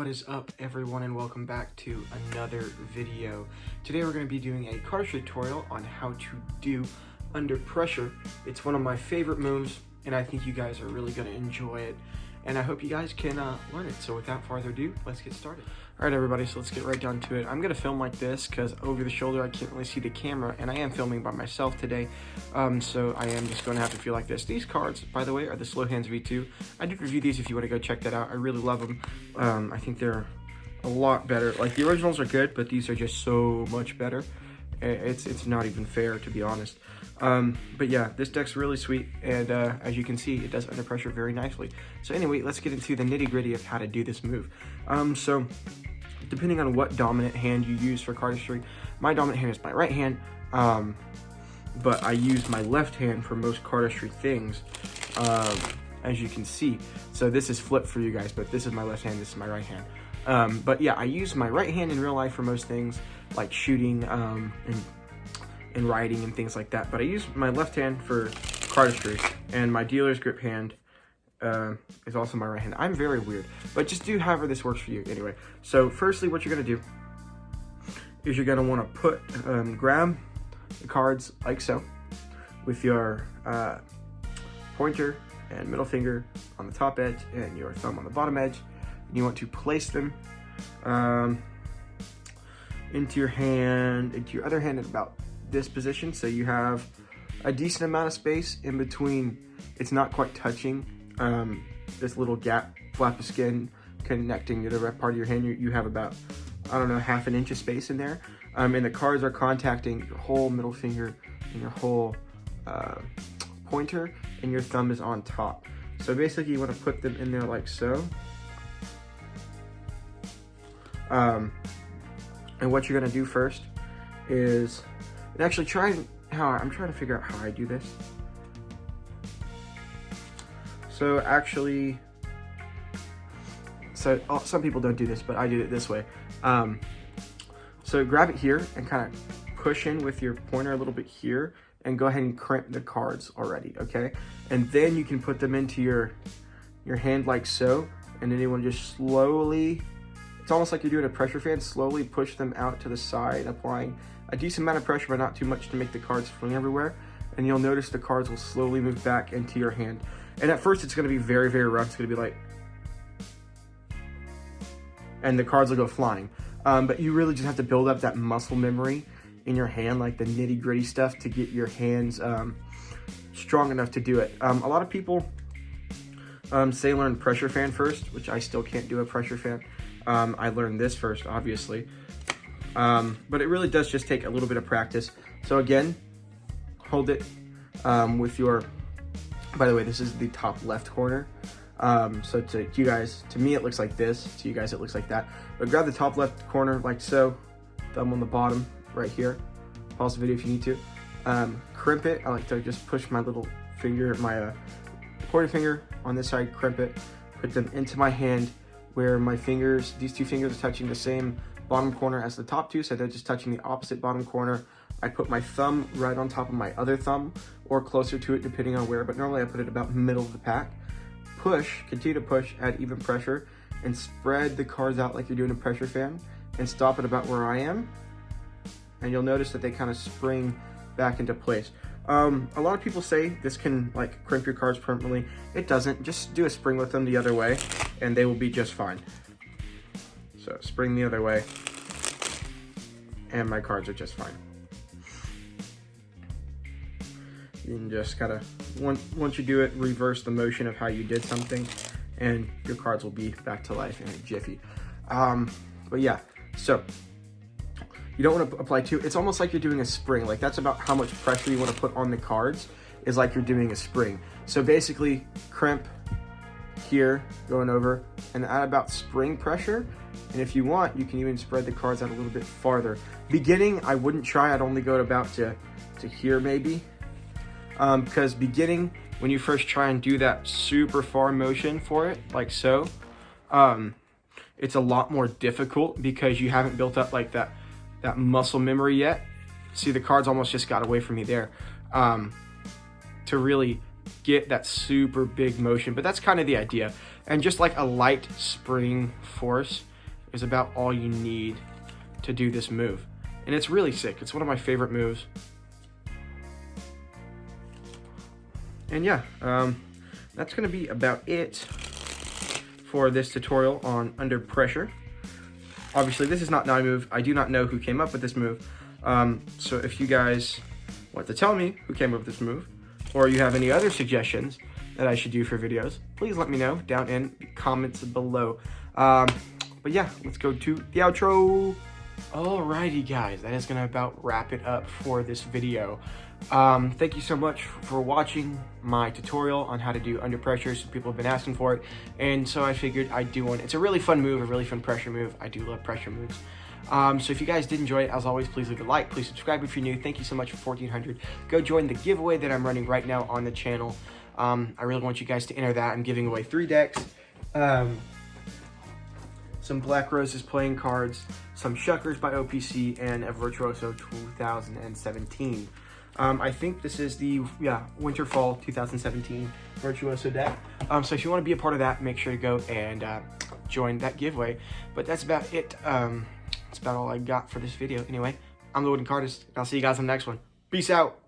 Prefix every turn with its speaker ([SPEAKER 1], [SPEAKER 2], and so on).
[SPEAKER 1] What is up, everyone, and welcome back to another video. Today we're going to be doing a cardistry tutorial on how to do under pressure. It's one of my favorite moves, and I think you guys are really going to enjoy it, and I hope you guys can learn it. So without further ado, let's get started. All right, everybody, so let's get right down to it. I'm going to film like this because over the shoulder I can't really see the camera, and I am filming by myself today, so I am just going to have to feel like this. These cards, by the way, are the Slow Hands V2. I did review these if you want to go check that out. I really love them. I think they're a lot better. Like, the originals are good, but these are just so much better. It's not even fair, to be honest. But yeah, this deck's really sweet, and as you can see, it does under pressure very nicely. So anyway, let's get into the nitty-gritty of how to do this move. So depending on what dominant hand you use for cardistry, my dominant hand is my right hand, but I use my left hand for most cardistry things, as you can see. So this is flipped for you guys, but this is my left hand, this is my right hand. But yeah, I use my right hand in real life for most things, like shooting and writing and things like that. But I use my left hand for cardistry, and my dealer's grip hand is also my right hand. I'm very weird, but just do however this works for you anyway. So firstly, what you're gonna do is you're gonna wanna put, grab the cards like so, with your pointer and middle finger on the top edge and your thumb on the bottom edge. And you want to place them into your hand, into your other hand at about this position, so you have a decent amount of space in between. It's not quite touching this little gap, flap of skin connecting to the right part of your hand. You have about, I don't know, half an inch of space in there, and the cards are contacting your whole middle finger and your whole pointer, and your thumb is on top. So basically you want to put them in there like so. And what you're gonna do first is, and actually I'm trying to figure out how I do this. So actually, some people don't do this, but I do it this way. So grab it here and kind of push in with your pointer a little bit here, and go ahead and crimp the cards already, okay? And then you can put them into your hand like so, and then you want to just slowly, it's almost like you're doing a pressure fan, slowly push them out to the side, applying a decent amount of pressure, but not too much to make the cards fling everywhere. And you'll notice the cards will slowly move back into your hand. And at first it's gonna be very, very rough. It's gonna be like, and the cards will go flying. But you really just have to build up that muscle memory in your hand, like the nitty gritty stuff, to get your hands strong enough to do it. A lot of people say learn pressure fan first, which I still can't do a pressure fan. I learned this first, obviously. But it really does just take a little bit of practice. So again, hold it with your, by the way, this is the top left corner. So to you guys, to me it looks like this, to you guys it looks like that. But grab the top left corner like so, thumb on the bottom right here. Pause the video if you need to. Crimp it. I like to just push my little finger, my pointer finger on this side, crimp it, put them into my hand where my fingers, these two fingers are touching the same bottom corner as the top two, so they're just touching the opposite bottom corner. I put my thumb right on top of my other thumb, or closer to it depending on where, but normally I put it about middle of the pack. Push, continue to push, add even pressure, and spread the cards out like you're doing a pressure fan, and stop it about where I am. And you'll notice that they kind of spring back into place. A lot of people say this can like crimp your cards permanently. It doesn't. Just do a spring with them the other way, and they will be just fine. So spring the other way, and my cards are just fine. You can just kind of, once you do it, reverse the motion of how you did something, and your cards will be back to life in a jiffy. But yeah, so you don't want to apply too, it's almost like you're doing a spring. Like, that's about how much pressure you want to put on the cards, is like you're doing a spring. So basically, crimp here, going over, and add about spring pressure. And if you want, you can even spread the cards out a little bit farther. Beginning, I wouldn't try. I'd only go about to here maybe. Because beginning, when you first try and do that super far motion for it, like so, it's a lot more difficult because you haven't built up like that muscle memory yet. See, the cards almost just got away from me there. To really get that super big motion, but that's kind of the idea. And just like a light spring force is about all you need to do this move. And it's really sick. It's one of my favorite moves. And yeah, that's gonna be about it for this tutorial on Under Pressure. Obviously, this is not my move. I do not know who came up with this move. So if you guys want to tell me who came up with this move, or you have any other suggestions that I should do for videos, please let me know down in the comments below. But yeah, let's go to the outro. Alrighty guys, that is gonna about wrap it up for this video. Thank you so much for watching my tutorial on how to do Under Pressure. Some people have been asking for it, and so I figured I'd do one. It's a really fun move, a really fun pressure move. I do love pressure moves. So if you guys did enjoy it, as always, please leave a like, please subscribe if you're new. Thank you so much for 1,400. Go join the giveaway that I'm running right now on the channel. I really want you guys to enter that. I'm giving away 3 decks, some Black Roses playing cards, some Shuckers by OPC, and a Virtuoso 2017. I think this is the Winter Fall 2017 Virtuoso deck. So if you want to be a part of that, make sure to go and join that giveaway. But that's about it. That's about all I got for this video. Anyway, I'm the Wooden Cardist. I'll see you guys on the next one. Peace out.